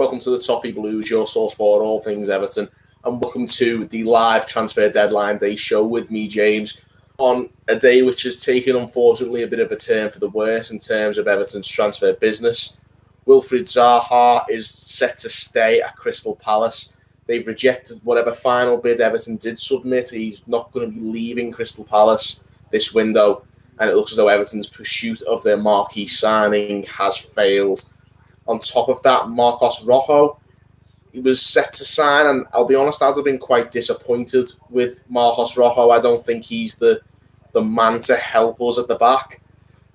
Welcome to the Toffee Blues, your source for all things Everton, and welcome to the live transfer deadline day show with me, James, on a day which has taken, unfortunately, a bit of a turn for the worse in terms of Everton's transfer business. Wilfried Zaha is set to stay at Crystal Palace. They've rejected whatever final bid Everton did submit. He's not going to be leaving Crystal Palace this window, and it looks as though Everton's pursuit of their marquee signing has failed. On top of that, Marcos Rojo, he was set to sign, and I'll be honest, I'd have been quite disappointed with Marcos Rojo. I don't think he's the man to help us at the back.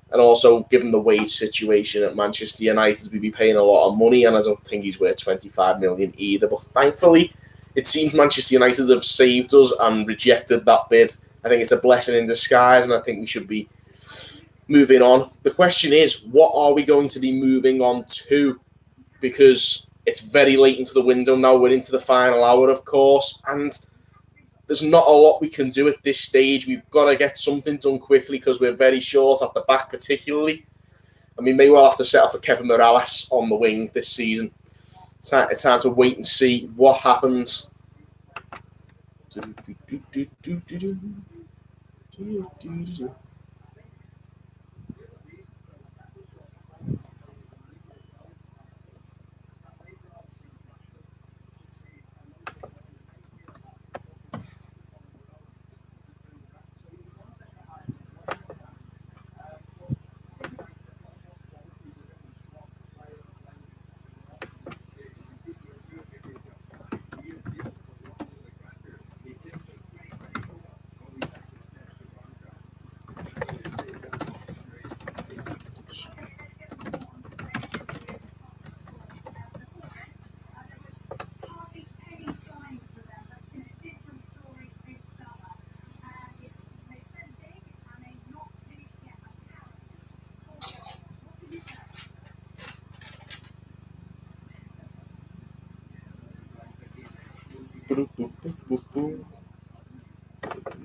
And also, given the wage situation at Manchester United, we'd be paying a lot of money, and I don't think he's worth 25 million either. But thankfully, it seems Manchester United have saved us and rejected that bid. I think it's a blessing in disguise, and I think we should be moving on. The question is, what are we going to be moving on to? Because it's very late into the window now. We're into the final hour, of course, and there's not a lot we can do at this stage. We've got to get something done quickly because we're very short at the back, particularly. And we may well have to settle for Kevin Morales on the wing this season. It's time to wait and see what happens.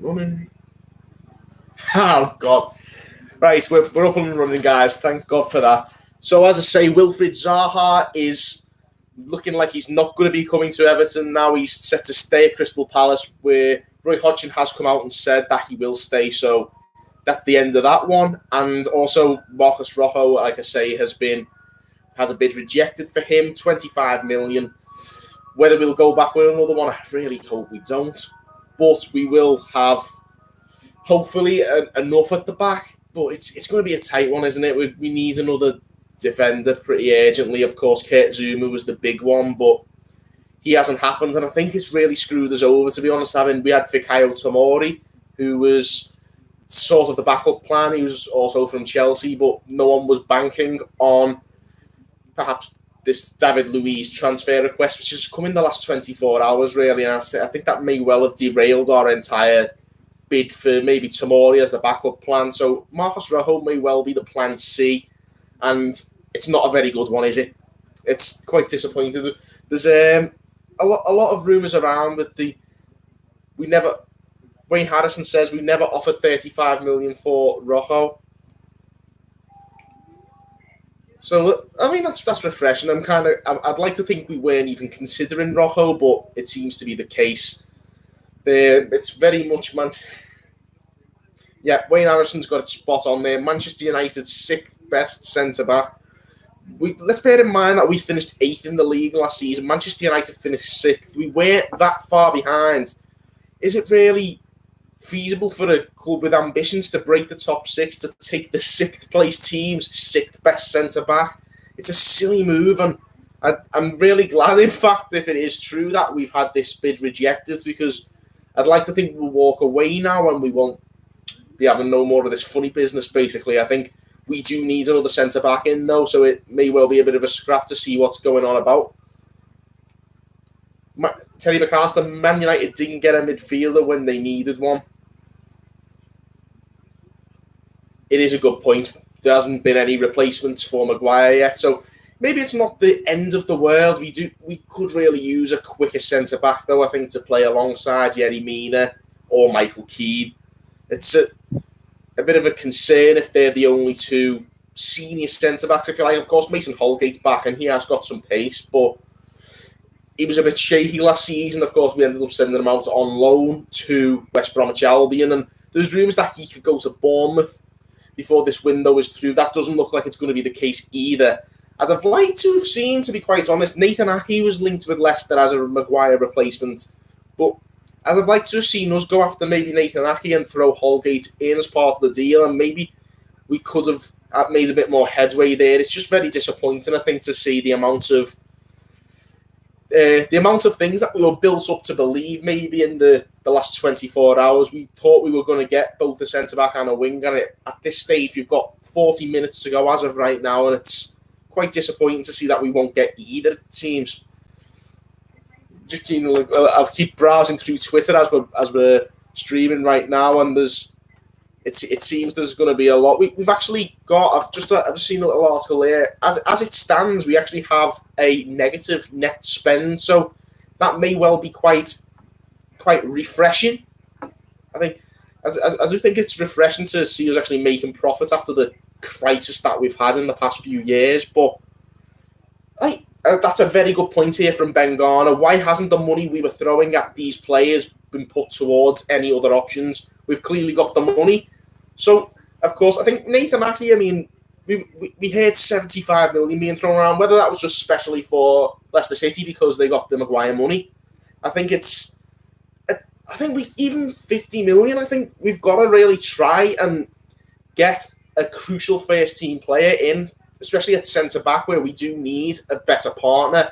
Running. Oh, God. Right, we're up and running, guys. Thank God for that. So, as I say, Wilfried Zaha is looking like he's not going to be coming to Everton now. He's set to stay at Crystal Palace, where Roy Hodgson has come out and said that he will stay. So, that's the end of that one. And also, Marcos Rojo, like I say, has a bid rejected for him, 25 million. Whether we'll go back with another one, I really hope we don't. But we will have, hopefully, enough at the back. But it's going to be a tight one, isn't it? We need another defender pretty urgently. Of course, Kurt Zuma was the big one, but he hasn't happened. And I think it's really screwed us over, to be honest. We had Fikayo Tomori, who was sort of the backup plan. He was also from Chelsea, but no one was banking on perhaps this David Luiz transfer request, which has come in the last 24 hours, really. And I think that may well have derailed our entire bid for maybe Tomori as the backup plan. So Marcos Rojo may well be the plan C, and it's not a very good one, is it? It's quite disappointing. There's a lot of rumours around with Wayne Harrison says we never offered 35 million for Rojo. So, that's refreshing. I'd like to think we weren't even considering Rojo, but it seems to be the case. It's very much Wayne Harrison's got it spot on there. Manchester United's sixth best centre-back. Let's bear in mind that we finished 8th in the league last season. Manchester United finished 6th. We weren't that far behind. Is it really feasible for a club with ambitions to break the top 6 to take the 6th place team's 6th best centre-back? It's a silly move, and I'm really glad, in fact, if it is true that we've had this bid rejected, because I'd like to think we'll walk away now and we won't be having no more of this funny business, basically. I think we do need another centre-back in, though, so it may well be a bit of a scrap to see what's going on about. Terry McAllister, Man United didn't get a midfielder when they needed one. It is a good point. There hasn't been any replacements for Maguire yet, so maybe it's not the end of the world. We could really use a quicker centre-back, though, I think, to play alongside Yerry Mina or Michael Keane. It's a bit of a concern if they're the only two senior centre-backs, if you like. Of course, Mason Holgate's back, and he has got some pace, but he was a bit shaky last season. Of course, we ended up sending him out on loan to West Bromwich Albion, and there's rumours that he could go to Bournemouth before this window is through. That doesn't look like it's going to be the case either. I'd have liked to have seen, to be quite honest, Nathan Ake was linked with Leicester as a Maguire replacement, but I'd have liked to have seen us go after maybe Nathan Ake and throw Holgate in as part of the deal, and maybe we could have made a bit more headway there. It's just very disappointing, I think, to see the amount of things that we were built up to believe maybe in the last 24 hours. We thought we were going to get both a centre-back and a winger, and at this stage we've got 40 minutes to go as of right now, and it's quite disappointing to see that we won't get either, it seems. Just I'll keep browsing through Twitter as we're streaming right now, and it seems there's going to be a lot. We've actually got. I've seen a little article here. As it stands, we actually have a negative net spend, so that may well be quite refreshing. I think I do think it's refreshing to see us actually making profits after the crisis that we've had in the past few years. But that's a very good point here from Ben Garner. Why hasn't the money we were throwing at these players been put towards any other options? We've clearly got the money. So, of course, I think Nathan Ake, I mean, we heard 75 million being thrown around, whether that was just specially for Leicester City because they got the Maguire money. I think we even 50 million, I think we've got to really try and get a crucial first team player in, especially at centre-back where we do need a better partner.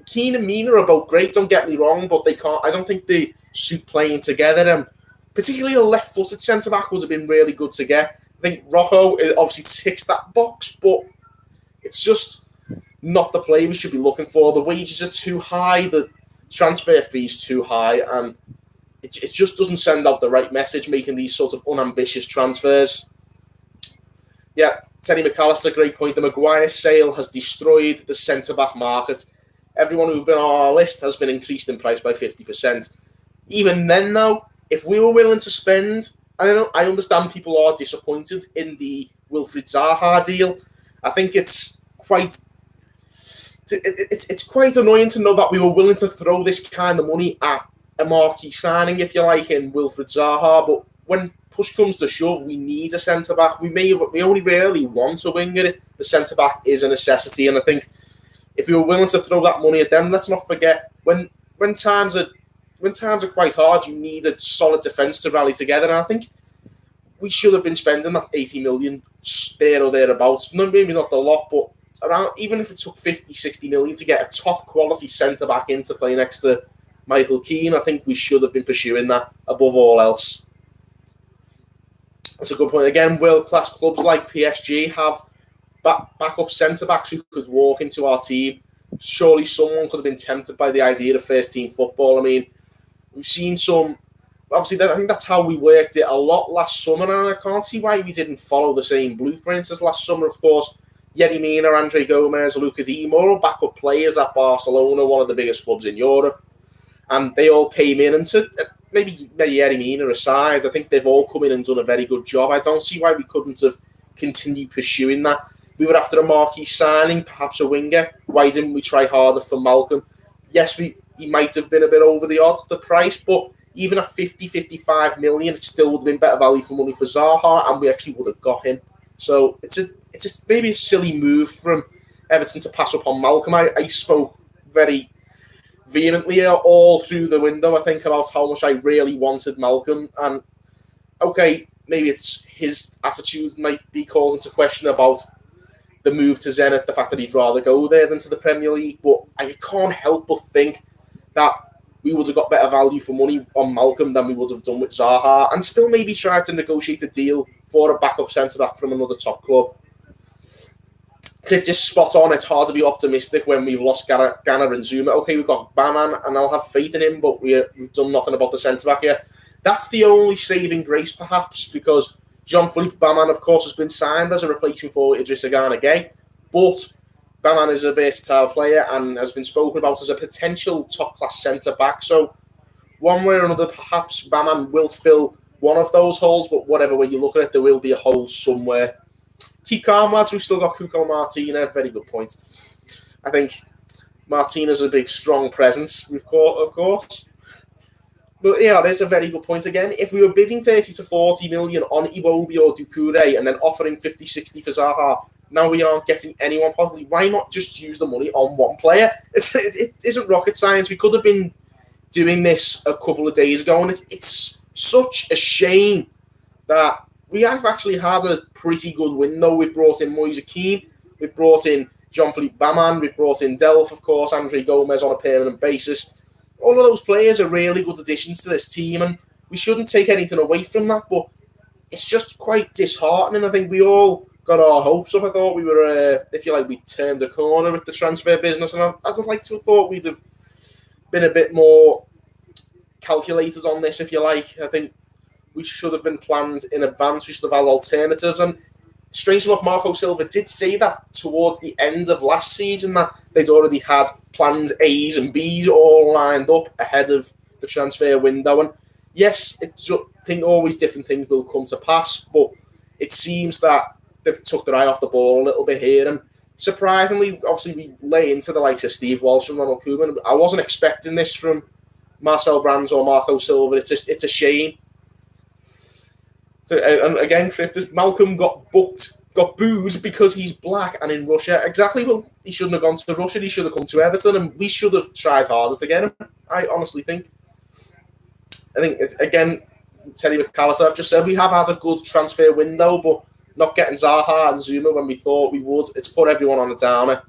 Keane and Mina are both great, don't get me wrong, but I don't think they suit playing together, and particularly a left-footed centre-back would have been really good to get. I think Rojo obviously ticks that box, but it's just not the play we should be looking for. The wages are too high, the transfer fee's too high, and it just doesn't send out the right message making these sort of unambitious transfers. Yeah, Teddy McAllister, great point. The Maguire sale has destroyed the centre-back market. Everyone who's been on our list has been increased in price by 50%. Even then, though, if we were willing to spend, I understand people are disappointed in the Wilfried Zaha deal. I think it's quite annoying to know that we were willing to throw this kind of money at a marquee signing, if you like, in Wilfried Zaha. But when push comes to shove, we need a centre-back. We only really want a winger. The centre-back is a necessity, and I think if we were willing to throw that money at them, let's not forget, when times are quite hard, you need a solid defence to rally together, and I think we should have been spending that 80 million there or thereabouts. Maybe not a lot, but around, even if it took 50, 60 million to get a top-quality centre-back in to play next to Michael Keane, I think we should have been pursuing that above all else. That's a good point. Again, world-class clubs like PSG have backup centre-backs who could walk into our team. Surely someone could have been tempted by the idea of first-team football. I mean, we've seen some... Obviously, I think that's how we worked it a lot last summer, and I can't see why we didn't follow the same blueprints as last summer. Of course, Yerry Mina, Andre Gomez, Luka Di, more backup players at Barcelona, one of the biggest clubs in Europe. And they all came in, and to maybe Yerry Mina aside, I think they've all come in and done a very good job. I don't see why we couldn't have continued pursuing that. We were after a marquee signing, perhaps a winger. Why didn't we try harder for Malcolm? Yes, he might have been a bit over the odds, the price, but even at 50, 55 million, it still would have been better value for money for Zaha, and we actually would have got him. So it's maybe a silly move from Everton to pass up on Malcolm. I spoke very vehemently all through the window, I think, about how much I really wanted Malcolm. And, okay, maybe it's his attitude might be called into question about the move to Zenit, the fact that he'd rather go there than to the Premier League. But I can't help but think that we would have got better value for money on Malcolm than we would have done with Zaha, and still maybe try to negotiate a deal for a backup centre-back from another top club. Crypt's spot on. It's hard to be optimistic when we've lost Gana and Zuma. Okay, we've got Baman, and I'll have faith in him, but we've done nothing about the centre-back yet. That's the only saving grace, perhaps, because Jean-Philippe Baman, of course, has been signed as a replacement for Idrissa Gana Gueye, but Baman is a versatile player and has been spoken about as a potential top-class centre-back. So one way or another, perhaps Baman will fill one of those holes, but whatever way you look at it, there will be a hole somewhere. Keep calm, lads. We've still got Cuco Martina. Very good point. I think Martinez is a big, strong presence, of course. But yeah, there's a very good point again. If we were bidding 30 to 40 million on Iwobi or Doucouré and then offering 50, 60 for Zaha, now we aren't getting anyone possibly. Why not just use the money on one player? It isn't rocket science. We could have been doing this a couple of days ago, and it's such a shame that we have actually had a pretty good window. We've brought in Moise Keane, we've brought in Jean-Philippe Baman, we've brought in Delph, of course, Andre Gomez on a permanent basis. All of those players are really good additions to this team, and we shouldn't take anything away from that, but it's just quite disheartening. I think we all got our hopes up. I thought we were, if you like, we turned a corner with the transfer business, and I'd like to have thought we'd have been a bit more calculated on this, if you like. I think we should have been planned in advance. We should have had alternatives. And strange enough, Marco Silva did say that towards the end of last season, that they'd already had plans A's and B's all lined up ahead of the transfer window. And yes, I think always different things will come to pass, but it seems that they've took their eye off the ball a little bit here. And surprisingly, obviously, we lay into the likes of Steve Walsh and Ronald Koeman. I wasn't expecting this from Marcel Brands or Marco Silva. It's a shame. So, and again, Malcolm got booed because he's black and in Russia. Exactly. Well, he shouldn't have gone to Russia. He should have come to Everton, and we should have tried harder to get him. I honestly think. I think, again, Terry McAllister, I've just said we have had a good transfer window, but not getting Zaha and Zuma when we thought we would, it's put everyone on a downer.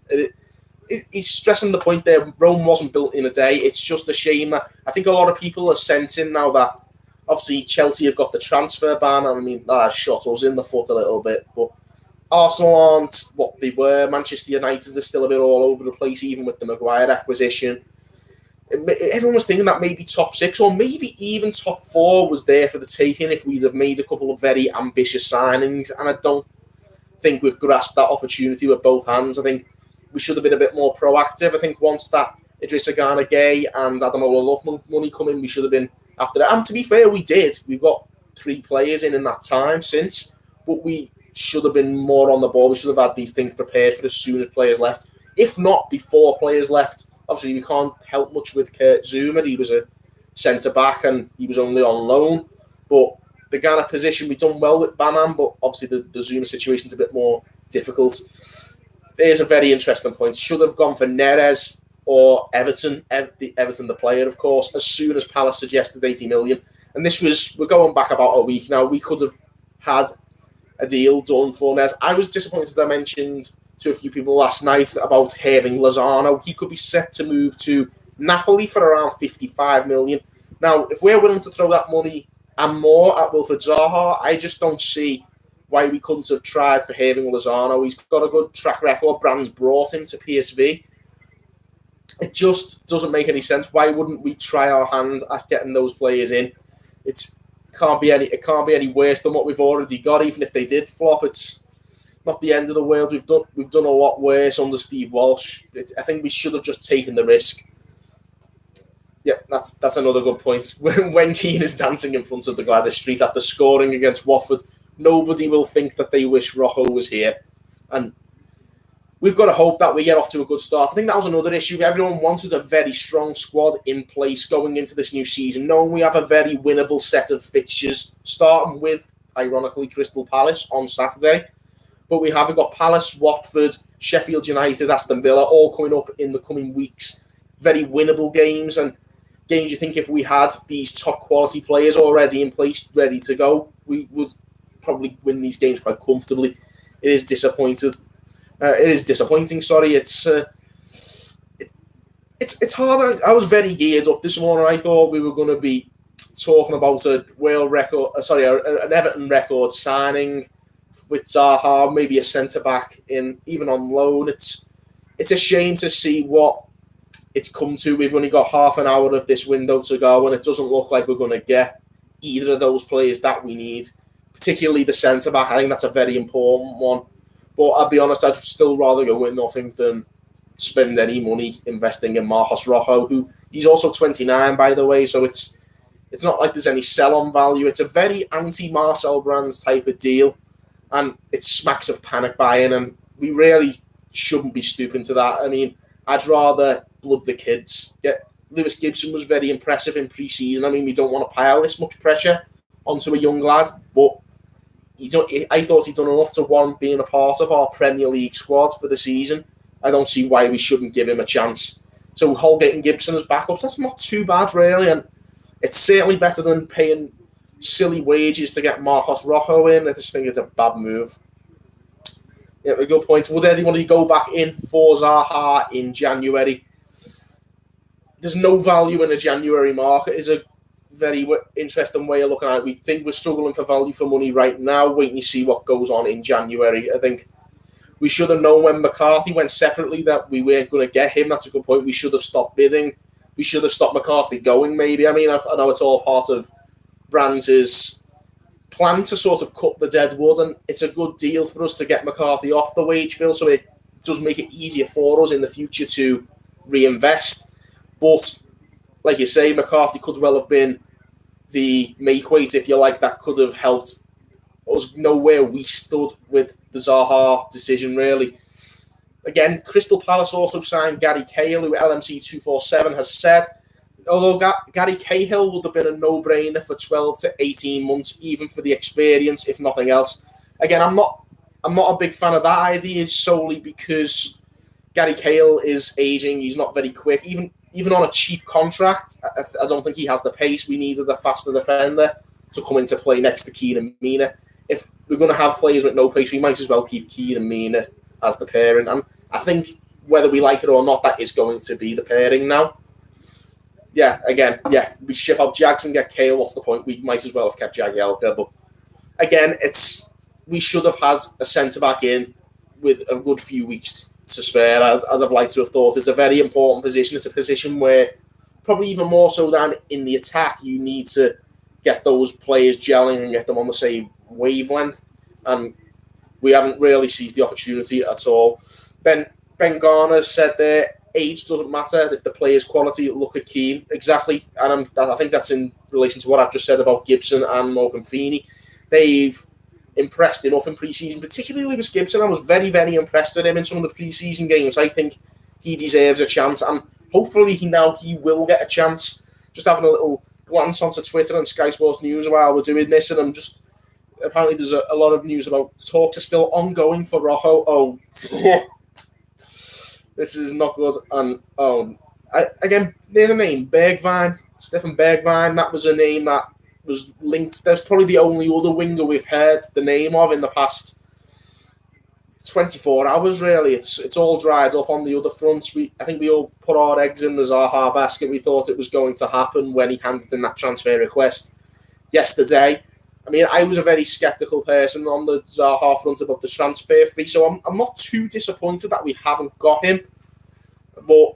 He's stressing the point there, Rome wasn't built in a day. It's just a shame that I think a lot of people are sensing now that obviously Chelsea have got the transfer ban. I mean, that has shot us in the foot a little bit, but Arsenal aren't what they were. Manchester United are still a bit all over the place, even with the Maguire acquisition. Everyone was thinking that maybe top 6 or maybe even top 4 was there for the taking if we'd have made a couple of very ambitious signings, and I don't think we've grasped that opportunity with both hands. I think we should have been a bit more proactive. I think once that Idrissa Gana Gueye and Ademola Lookman money come in, we should have been after that. And to be fair, we did. We've got 3 players in that time since, but we should have been more on the ball. We should have had these things prepared for as soon as players left. If not, before players left. Obviously, we can't help much with Kurt Zouma. He was a centre-back and he was only on loan. But the Ghana position, we've done well with Baman, but obviously the Zouma situation's a bit more difficult. There's a very interesting point. Should have gone for Neres or Everton, Everton the player, of course, as soon as Palace suggested 80 million. And we're going back about a week now. We could have had a deal done for Neres. I was disappointed, as I mentioned to a few people last night, about Hirving Lozano. He could be set to move to Napoli for around 55 million. Now, if we're willing to throw that money and more at Wilfried Zaha, I just don't see why we couldn't have tried for Hirving Lozano. He's got a good track record. Brands brought him to PSV. It just doesn't make any sense. Why wouldn't we try our hand at getting those players in? It can't be any worse than what we've already got. Even if they did flop, it's not the end of the world. We've done a lot worse under Steve Walsh. I think we should have just taken the risk. Yeah, that's another good point. When Keane is dancing in front of the Gladys Street after scoring against Watford, nobody will think that they wish Rojo was here. And we've got to hope that we get off to a good start. I think that was another issue. Everyone wanted a very strong squad in place going into this new season, knowing we have a very winnable set of fixtures, starting with, ironically, Crystal Palace on Saturday. But we haven't got Palace, Watford, Sheffield United, Aston Villa, all coming up in the coming weeks. Very winnable games, and games you think if we had these top quality players already in place, ready to go, we would probably win these games quite comfortably. It is disappointing. It's hard. I was very geared up this morning. I thought we were going to be talking about an Everton record signing with Zaha, maybe a centre back in, even on loan. It's a shame to see what it's come to. We've only got half an hour of this window to go, and it doesn't look like we're going to get either of those players that we need, particularly the centre back. I think that's a very important one. But I'll be honest, I'd still rather go with nothing than spend any money investing in Marcos Rojo, who he's also 29, by the way, so it's not like there's any sell-on value. It's a very anti-Marcel Brands type of deal, and it smacks of panic buying, and we really shouldn't be stooping to that. I mean, I'd rather blood the kids. Lewis Gibson was very impressive in pre-season. I mean, we don't want to pile this much pressure onto a young lad, but I thought he'd done enough to warrant being a part of our Premier League squad for the season. I don't see why we shouldn't give him a chance. So Holgate and Gibson as backups, that's not too bad, really, and it's certainly better than paying silly wages to get Marcos Rojo in. I just think it's a bad move. Yeah, a good point. Would anybody go back in for Zaha in January? There's no value in a January market. Is a very interesting way of looking at it. We think we're struggling for value for money right now. Wait and see what goes on in January. I think we should have known when McCarthy went separately that we weren't going to get him. That's a good point. We should have stopped bidding. We should have stopped McCarthy going, maybe. I mean, I know it's all part of Brands' plan to sort of cut the dead wood, and it's a good deal for us to get McCarthy off the wage bill, so it does make it easier for us in the future to reinvest. But, like you say, McCarthy could well have been the make weight, if you like, that could have helped us know where we stood with the Zaha decision, really. Again, Crystal Palace also signed Gary Cahill, who LMC247 has said, although Gary Cahill would have been a no-brainer for 12 to 18 months, even for the experience, if nothing else. Again, I'm not a big fan of that idea solely because Gary Cahill is aging. He's not very quick. Even on a cheap contract, I don't think he has the pace. We needed a faster defender to come into play next to Kieran Mina. If we're going to have players with no pace, we might as well keep Kieran Mina as the pairing. And I think whether we like it or not, that is going to be the pairing now. We ship out Jags and get Cahill. What's the point? We might as well have kept Jagielka. But again, we should have had a centre-back in with a good few weeks to spare, as I've liked to have thought. It's a very important position. It's a position where, probably even more so than in the attack, you need to get those players gelling and get them on the same wavelength. And we haven't really seized the opportunity at all. Ben Garner said there, age doesn't matter if the player's quality look at Keane. Exactly. And I think that's in relation to what I've just said about Gibson and Morgan Feeney. They've impressed enough in pre-season, particularly Lewis Gibson. I was very, very impressed with him in some of the pre-season games. I think he deserves a chance, and hopefully he will get a chance. Just having a little glance onto Twitter and Sky Sports News while we're doing this, and apparently there's a lot of news about talks are still ongoing for Rojo. Oh, this is not good. And again, there's a name, Bergwijn, Stefan Bergwijn. That was a name that was linked. That's probably the only other winger we've heard the name of in the past 24 hours, really. It's all dried up on the other fronts. I think we all put our eggs in the Zaha basket. We thought it was going to happen when he handed in that transfer request yesterday. I mean, I was a very sceptical person on the Zaha front about the transfer fee, so I'm not too disappointed that we haven't got him. But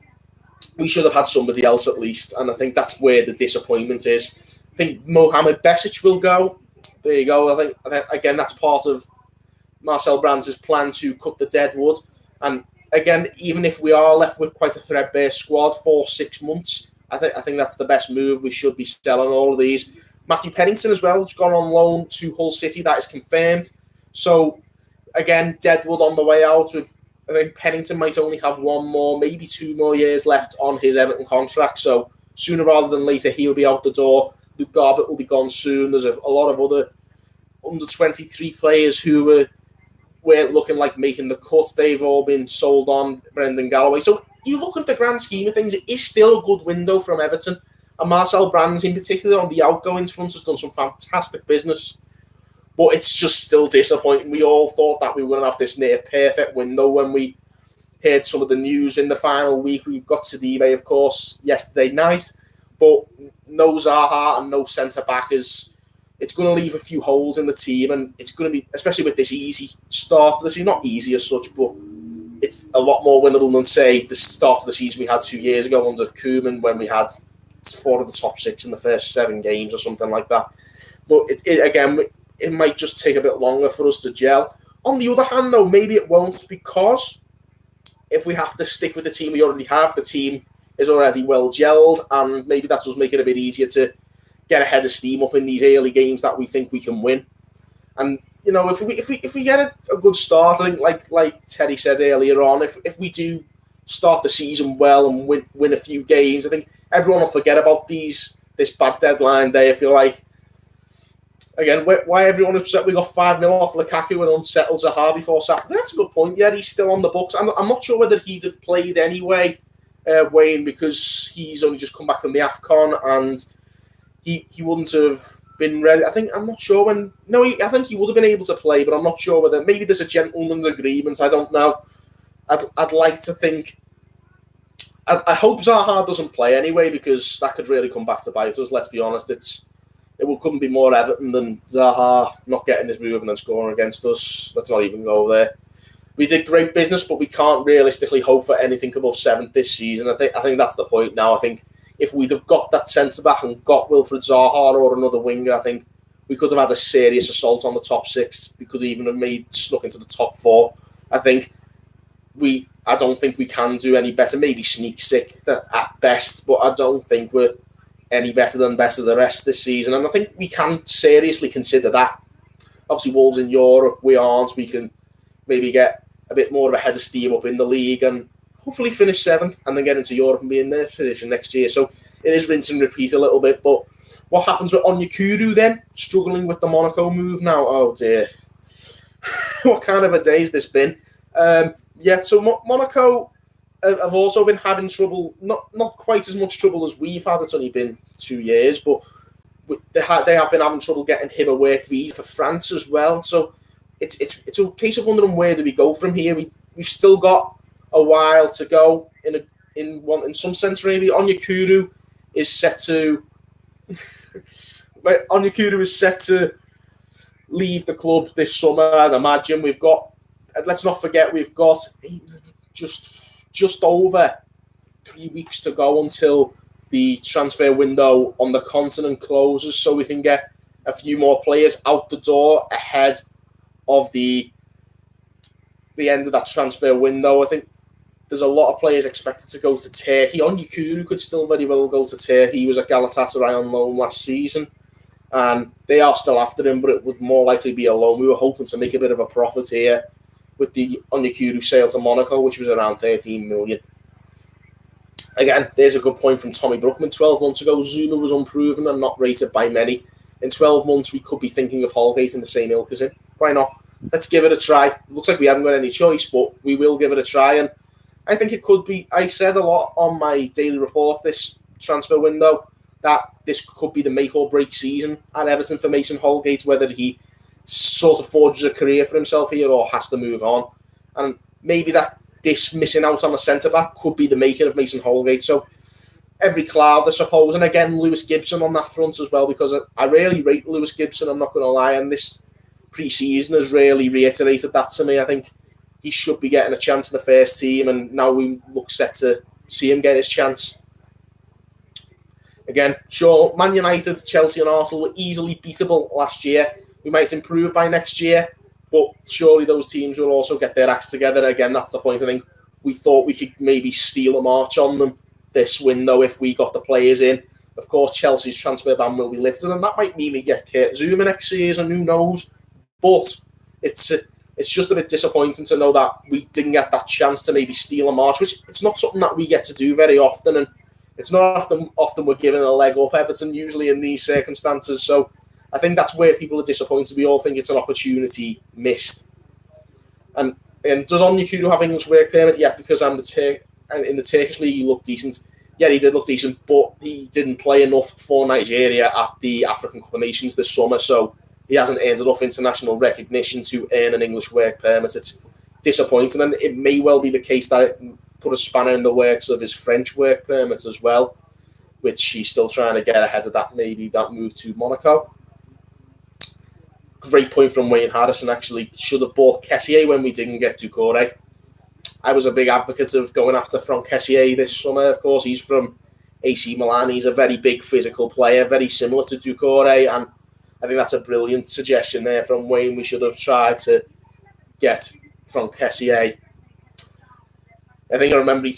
we should have had somebody else at least, and I think that's where the disappointment is. I think Mohamed Besic will go. There you go. I think again, that's part of Marcel Brands' plan to cut the dead wood. And again, even if we are left with quite a threadbare squad for 6 months, I think that's the best move. We should be selling all of these. Matthew Pennington as well has gone on loan to Hull City. That is confirmed. So again, deadwood on the way out. I think Pennington might only have 1 more, maybe 2 more years left on his Everton contract. So sooner rather than later, he'll be out the door. Luke Garbett will be gone soon. There's a lot of other under-23 players who weren't looking like making the cut. They've all been sold on. Brendan Galloway. So you look at the grand scheme of things, it is still a good window from Everton. And Marcel Brands, in particular, on the outgoings front, has done some fantastic business. But it's just still disappointing. We all thought that we were going to have this near-perfect window when we heard some of the news in the final week. We got Sidibe, of course, yesterday night. But no Zaha and no centre-back it's going to leave a few holes in the team, and it's going to be, especially with this easy start to the season, not easy as such, but it's a lot more winnable than, say, the start of the season we had 2 years ago under Koeman when we had 4 of the top 6 in the first 7 games or something like that. But it might just take a bit longer for us to gel. On the other hand, though, maybe it won't, because if we have to stick with the team we already have, the team is already well gelled, and maybe that does make it a bit easier to get a head of steam up in these early games that we think we can win. And you know, if we get a good start, I think like Terry said earlier on, if we do start the season well and win a few games. I think everyone will forget about this bad deadline day. I feel like, again, why everyone upset we got 5-0 off Lukaku and unsettled Zaha before Saturday? That's a good point. Yeah, he's still on the books. I'm not sure whether he'd have played anyway, Wayne, because he's only just come back from the AFCON and he wouldn't have been ready. I'm not sure when. No, I think he would have been able to play, but I'm not sure whether. Maybe there's a gentleman's agreement. I don't know. I'd like to think. I hope Zaha doesn't play anyway, because that could really come back to bite us. Let's be honest. Couldn't be more Everton than Zaha not getting his move and then scoring against us. Let's not even go there. We did great business, but we can't realistically hope for anything above 7th this season. I think that's the point now. I think if we'd have got that centre-back and got Wilfried Zaha or another winger, I think we could have had a serious assault on the top 6. We could even have snuck into the top 4. I don't think we can do any better. Maybe sneak 6th at best, but I don't think we're any better than best of the rest this season. And I think we can seriously consider that. Obviously, Wolves in Europe, we aren't. We can maybe get a bit more of a head of steam up in the league and hopefully finish 7th and then get into Europe and be in their position next year. So it is rinse and repeat a little bit. But what happens with Onyekuru then? Struggling with the Monaco move now. Oh dear. What kind of a day has this been? So Monaco have also been having trouble. Not quite as much trouble as we've had. It's only been 2 years, but they have been having trouble getting him a work visa for France as well. So it's a case of wondering, where do we go from here? We've still got a while to go in some sense. Really, Onyekuru is set to leave the club this summer. I'd imagine we've got. Let's not forget, we've got just over 3 weeks to go until the transfer window on the continent closes, so we can get a few more players out the door ahead of the end of that transfer window. I think there's a lot of players expected to go to Turkey. Onyekuru could still very well go to Turkey. He was at Galatasaray on loan last season, and they are still after him, but it would more likely be a loan. We were hoping to make a bit of a profit here with the Onyekuru sale to Monaco, which was around 13 million. Again, there's a good point from Tommy Brookman. 12 months ago, Zuma was unproven and not rated by many. In 12 months, we could be thinking of Holgate in the same ilk as him. Why not? Let's give it a try. Looks like we haven't got any choice, but we will give it a try. And I think it could be. I said a lot on my daily report this transfer window that this could be the make or break season at Everton for Mason Holgate, whether he sort of forges a career for himself here or has to move on. And maybe that this missing out on a centre-back could be the making of Mason Holgate. So every cloud, I suppose. And again, Lewis Gibson on that front as well, because I really rate Lewis Gibson, I'm not going to lie. And this pre-season has really reiterated that to me. I think he should be getting a chance in the first team, and now we look set to see him get his chance. Again, sure, Man United, Chelsea and Arsenal were easily beatable last year. We might improve by next year, but surely those teams will also get their acts together. Again, that's the point. I think we thought we could maybe steal a march on them this window if we got the players in. Of course, Chelsea's transfer ban will be lifted, and that might mean we get Kurt Zuma next season, who knows. But it's just a bit disappointing to know that we didn't get that chance to maybe steal a march, which it's not something that we get to do very often, and it's not often we're given a leg up, Everton, usually in these circumstances. So I think that's where people are disappointed. We all think it's an opportunity missed. And does Onyekuru have English work permit? Yeah, because in the Turkish league he looked decent. Yeah, he did look decent, but he didn't play enough for Nigeria at the African Cup of Nations this summer, so he hasn't earned enough international recognition to earn an English work permit. It's disappointing, and it may well be the case that it put a spanner in the works of his French work permit as well, which he's still trying to get ahead of that, maybe that move to Monaco. Great point from Wayne Harrison, actually. Should have bought Kessié when we didn't get Doucouré. I was a big advocate of going after Franck Kessié this summer. Of course, he's from AC Milan. He's a very big physical player, very similar to Doucouré, and I think that's a brilliant suggestion there from Wayne. We should have tried to get Franck Kessié. I think I remember he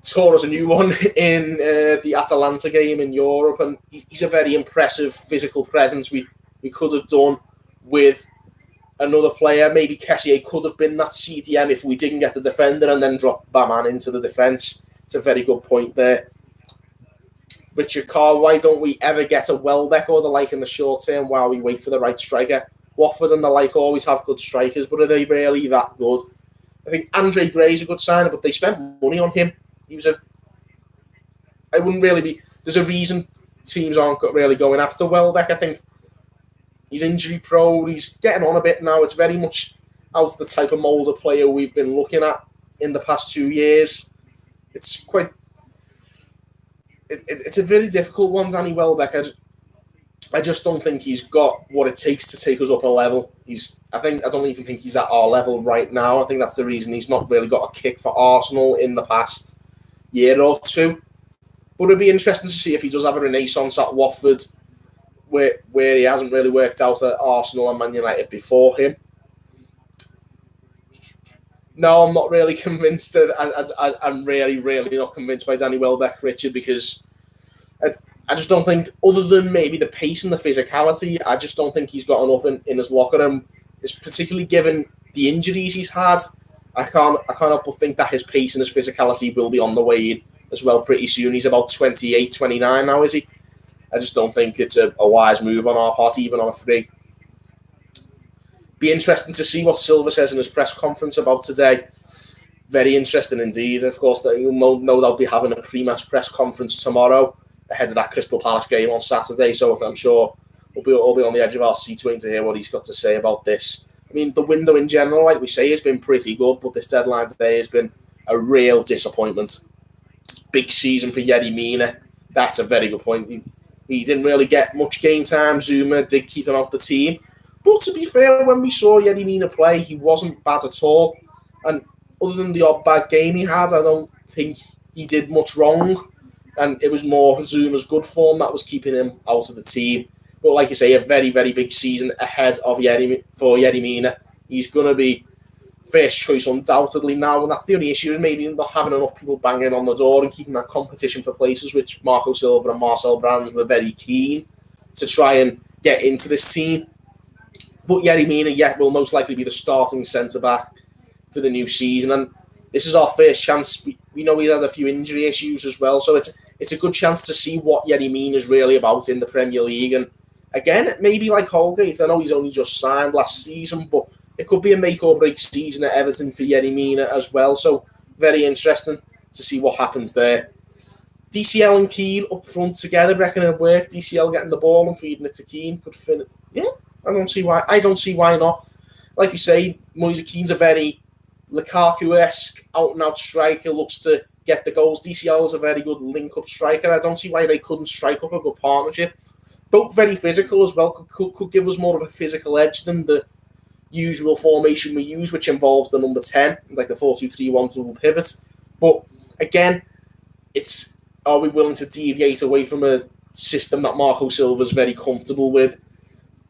tore us a new one in the Atalanta game in Europe, and he's a very impressive physical presence. We could have done with another player. Maybe Kessié could have been that CDM if we didn't get the defender and then drop Baman into the defence. It's a very good point there. Richard Carr, why don't we ever get a Welbeck or the like in the short term while we wait for the right striker? Watford and the like always have good strikers, but are they really that good? I think Andre Gray's a good signer, but they spent money on him. I wouldn't really be... There's a reason teams aren't really going after Welbeck. I think he's injury prone. He's getting on a bit now. It's very much out of the type of mould of player we've been looking at in the past 2 years. It's quite... It's a very difficult one, Danny Welbeck. I just don't think he's got what it takes to take us up a level. I don't even think he's at our level right now. I think that's the reason he's not really got a kick for Arsenal in the past year or two. But it'd be interesting to see if he does have a renaissance at Watford, where he hasn't really worked out at Arsenal and Man United before him. No, I'm not really convinced. I'm really, really not convinced by Danny Welbeck, Richard, because I just don't think, other than maybe the pace and the physicality, I just don't think he's got enough in his locker room. It's particularly given the injuries he's had. I can't help but think that his pace and his physicality will be on the way in as well pretty soon. He's about 28, 29 now, is he? I just don't think it's a wise move on our part, even on a free. Be interesting to see what Silva says in his press conference about today. Very interesting indeed. Of course, you'll no doubt be having a pre-match press conference tomorrow ahead of that Crystal Palace game on Saturday. So I'm sure we'll be on the edge of our seats waiting to hear what he's got to say about this. I mean, the window in general, like we say, has been pretty good, but this deadline today has been a real disappointment. Big season for Yerry Mina. That's a very good point. He didn't really get much game time. Zuma did keep him out the team. But to be fair, when we saw Yerry Mina play, he wasn't bad at all. And other than the odd bad game he had, I don't think he did much wrong. And it was more Zuma's good form that was keeping him out of the team. But like you say, a very, very big season ahead of Yerry Mina. He's going to be first choice undoubtedly now, and that's the only issue, is maybe not having enough people banging on the door and keeping that competition for places, which Marco Silva and Marcel Brands were very keen to try and get into this team. But Yerry Mina, will most likely be the starting centre-back for the new season, and this is our first chance. We know he's had a few injury issues as well, so it's a good chance to see what Yerry Mina is really about in the Premier League. And again, maybe like Holgate, I know he's only just signed last season, but it could be a make-or-break season at Everton for Yerry Mina as well. So very interesting to see what happens there. DCL and Keane up front together, reckon it'll work. DCL getting the ball and feeding it to Keane could finish. Yeah, I don't see why not. Like you say, Moise Keane's a very Lukaku-esque out-and-out striker, looks to get the goals. DCL is a very good link-up striker. I don't see why they couldn't strike up a good partnership. Both very physical as well, could give us more of a physical edge than the usual formation we use, which involves the number 10, like the 4-2-3-1 double pivot. But again, are we willing to deviate away from a system that Marco Silva's very comfortable with?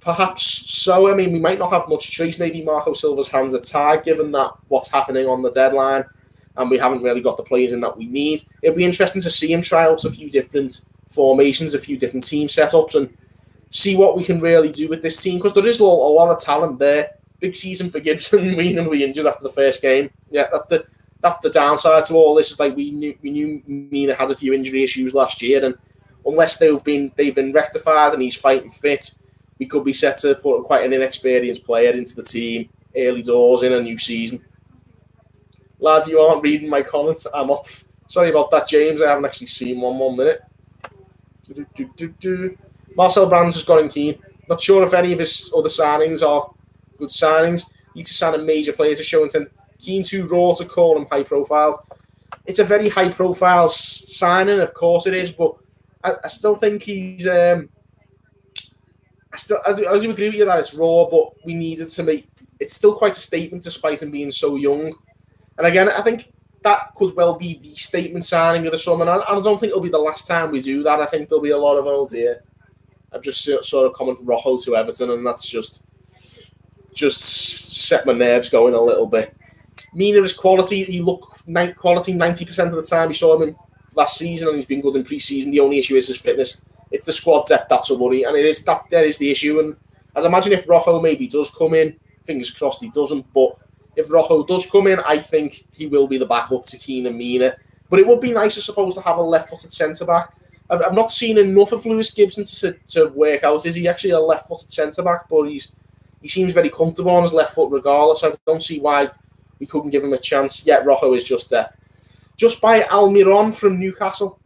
Perhaps so. I mean, we might not have much choice. Maybe Marco Silva's hands are tied, given that what's happening on the deadline, and we haven't really got the players in that we need. It'll be interesting to see him try out a few different formations, a few different team setups, and see what we can really do with this team, because there is a lot of talent there. Big season for Gibson. We knew we injured after the first game. Yeah, that's the downside to all this. Is like we knew Mina had a few injury issues last year, and unless they've been rectified and he's fighting fit, we could be set to put quite an inexperienced player into the team early doors in a new season. Lads, you aren't reading my comments. I'm off. Sorry about that, James. I haven't actually seen one minute. Marcel Brands has got in Keane. Not sure if any of his other signings are good signings. Need to sign a major player to show intent. Keane too raw to call him high profile. It's a very high profile signing, of course it is, but I still think he's. I do agree with you that it's raw, but we needed to make. It's still quite a statement, despite him being so young. And again, I think that could well be the statement signing of the summer. And I don't think it'll be the last time we do that. I think there'll be a lot of, oh dear, I've just saw a comment Rojo to Everton, and that's just set my nerves going a little bit. Mina is quality. He looked quality 90% of the time. We saw him in last season, and he's been good in pre-season. The only issue is his fitness. It's the squad depth that's a worry, and that is the issue. And I'd imagine if Rojo maybe does come in fingers crossed he doesn't. But if Rojo does come in, I think he will be the backup to Keane and Mina. But it would be nice, I suppose, to have a left-footed centre-back. I've not seen enough of Lewis Gibson to work out. Is he actually a left-footed centre-back? But he seems very comfortable on his left foot regardless. I don't see why we couldn't give him a chance. Yet Rojo is just death. Just by Almiron from Newcastle.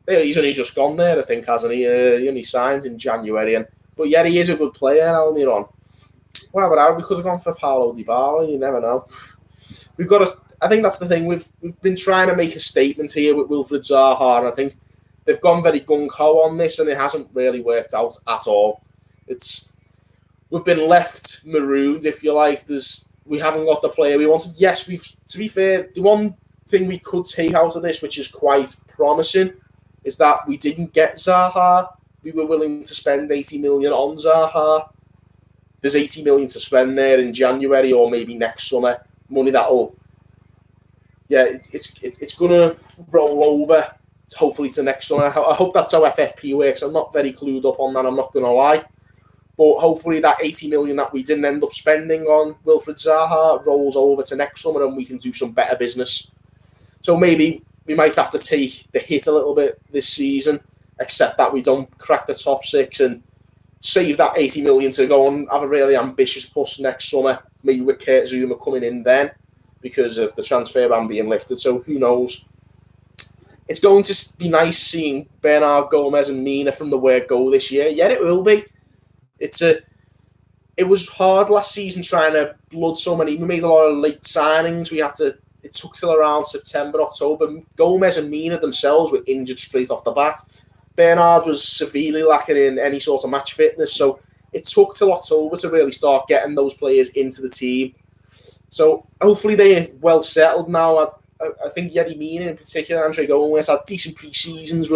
He's only just gone there, I think, hasn't he? He only signed in January. But yeah, he is a good player, Almiron. Well, but we could have gone for Paulo Dybala. You never know. We've got to. I think that's the thing. We've been trying to make a statement here with Wilfried Zaha, and I think they've gone very gung-ho on this, and it hasn't really worked out at all. We've been left marooned, if you like. We haven't got the player we wanted. Yes, to be fair, the one thing we could take out of this, which is quite promising, is that we didn't get Zaha. We were willing to spend 80 million on Zaha. There's 80 million to spend there in January or maybe next summer. Money that'll, it's gonna roll over. Hopefully to next summer. I hope that's how FFP works. I'm not very clued up on that. I'm not gonna lie. But hopefully that 80 million that we didn't end up spending on Wilfried Zaha rolls over to next summer and we can do some better business. So maybe we might have to take the hit a little bit this season, except that we don't crack the top six and save that 80 million to go and have a really ambitious push next summer, maybe with Kurt Zouma coming in then because of the transfer ban being lifted. So who knows? It's going to be nice seeing Bernard, Gomez and Mina from the word go this year. Yeah, it will be. It was hard last season trying to blood so many. We made a lot of late signings. It took till around September, October. Gomez and Mina themselves were injured straight off the bat. Bernard was severely lacking in any sort of match fitness, so it took till October to really start getting those players into the team. So hopefully they're well settled now. I think Yerry Mina in particular, Andre Gomez had decent pre-seasons.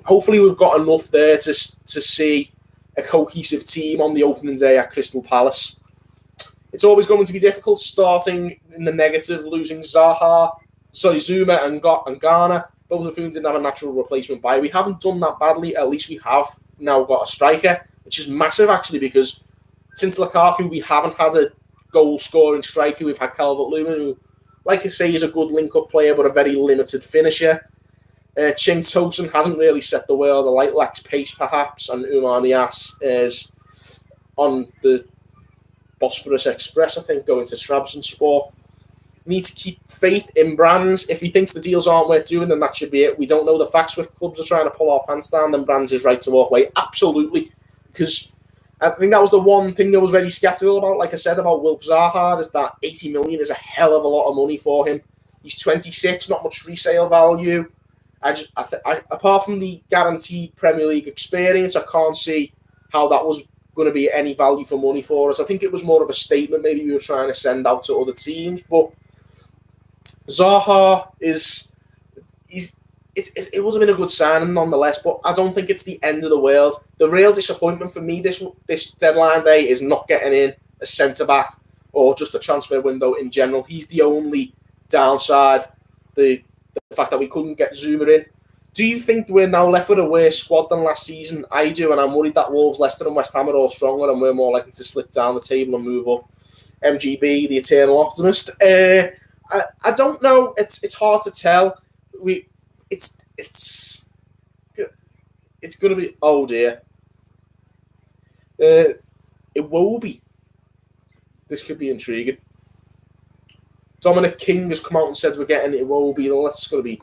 Hopefully we've got enough there to see a cohesive team on the opening day at Crystal Palace. It's always going to be difficult starting in the negative, losing Zouma and Ghana, both of whom didn't have a natural replacement by. We haven't done that badly. At least we have now got a striker, which is massive actually, because since Lukaku, we haven't had a goal-scoring striker. We've had Calvert-Lewin, who, like I say, is a good link-up player, but a very limited finisher. Ching Tosin hasn't really set the world alight, lacks pace perhaps, and Oumar Niasse is on the Bosphorus Express, I think, going to Trabzonspor. We need to keep faith in Brands. If he thinks the deals aren't worth doing, then that should be it. We don't know the facts. If clubs are trying to pull our pants down, then Brands is right to walk away. Absolutely. Because I think that was the one thing I was very sceptical about, like I said, about Wilf Zaha, is that 80 million is a hell of a lot of money for him. He's 26, not much resale value. Apart from the guaranteed Premier League experience, I can't see how that was going to be any value for money for us. I think it was more of a statement maybe we were trying to send out to other teams. But Zaha it wasn't been a good signing nonetheless, but I don't think it's the end of the world. The real disappointment for me this deadline day is not getting in a centre-back or just a transfer window in general. He's the only downside. The fact that we couldn't get Zouma in. Do you think we're now left with a worse squad than last season? I do, and I'm worried that Wolves, Leicester and West Ham are all stronger and we're more likely to slip down the table and move up. MGB, the eternal optimist. I don't know. It's hard to tell. It's going to be... Oh, dear. Iwobi. This could be intriguing. Dominic King has come out and said we're getting Iwobi. That's going to be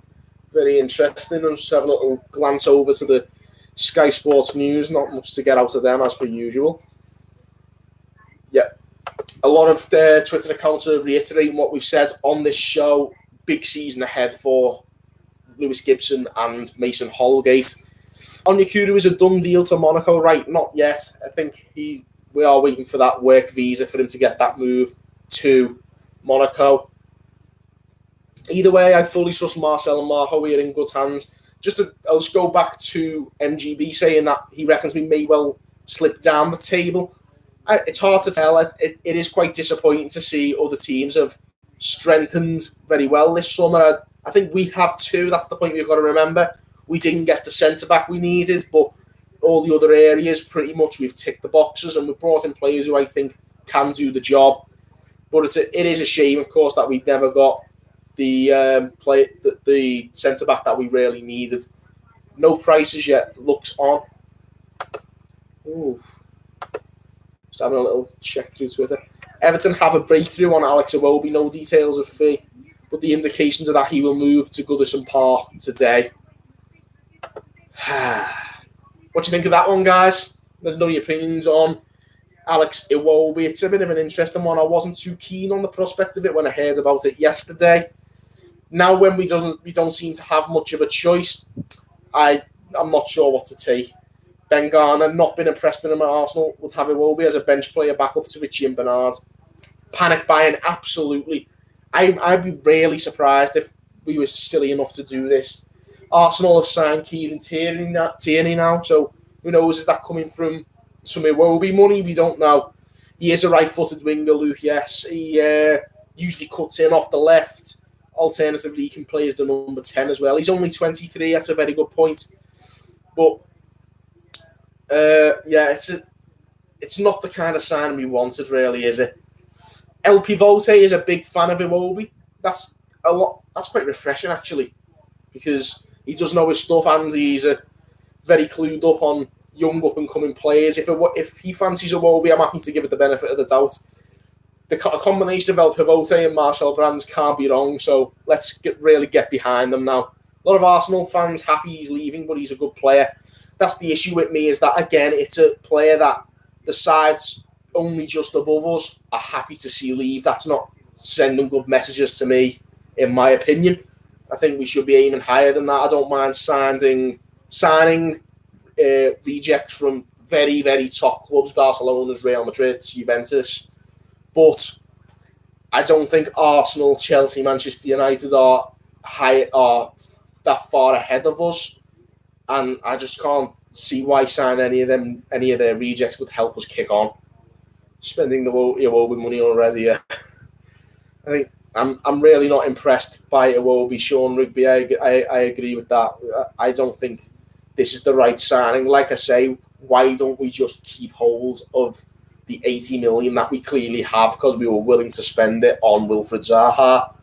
very interesting. I'm just having a little glance over to the Sky Sports News. Not much to get out of them, as per usual. Yeah. A lot of their Twitter accounts are reiterating what we've said on this show. Big season ahead for Lewis Gibson and Mason Holgate. Onyekuru is a done deal to Monaco, right? Not yet. I think we are waiting for that work visa for him to get that move to Monaco. Either way, I fully trust Marcel and Marho. We are in good hands. I'll just go back to MGB saying that he reckons we may well slip down the table. It's hard to tell. It is quite disappointing to see other teams have strengthened very well this summer. I think we have too. That's the point we've got to remember. We didn't get the centre-back we needed, but all the other areas, pretty much, we've ticked the boxes and we've brought in players who I think can do the job. But it is a shame, of course, that we never got the centre back that we really needed. No prices yet. Looks on. Ooh. Just having a little check through Twitter. Everton have a breakthrough on Alex Iwobi. No details of fee, but the indications are that he will move to Goodison Park today. What do you think of that one, guys? Let me know your opinions on Alex Iwobi. It's a bit of an interesting one. I wasn't too keen on the prospect of it when I heard about it yesterday. Now, when we don't seem to have much of a choice, I'm not sure what to take. Ben Garner, not been impressed with him at Arsenal, would have Iwobi as a bench player back up to Richie and Bernard. Panic buying, absolutely. I'd be really surprised if we were silly enough to do this. Arsenal have signed Kieran Tierney now, so who knows, is that coming from some Iwobi money? We don't know. He is a right-footed winger, Luke, yes. He usually cuts in off the left. Alternatively, he can play as the number 10 as well. He's only 23, that's a very good point. But, it's not the kind of sign we wanted, really, is it? El Pivote is a big fan of Iwobi. That's quite refreshing, actually, because he does know his stuff and he's very clued up on young up-and-coming players. If he fancies Iwobi, I'm happy to give it the benefit of the doubt. A combination of El Pivote and Marcel Brands can't be wrong, so let's really get behind them now. A lot of Arsenal fans happy he's leaving, but he's a good player. That's the issue with me, is that, again, it's a player that the sides only just above us are happy to see leave. That's not sending good messages to me, in my opinion. I think we should be aiming higher than that. I don't mind signing rejects from very, very top clubs, Barcelona, Real Madrid, Juventus. But I don't think Arsenal, Chelsea, Manchester United are that far ahead of us. And I just can't see why signing any of their rejects would help us kick on. Spending the Iwobi money already, yeah. I think I'm really not impressed by Iwobi. Sean Rigby, I agree with that. I don't think this is the right signing. Like I say, why don't we just keep hold of the 80 million that we clearly have, because we were willing to spend it on Wilfried Zaha?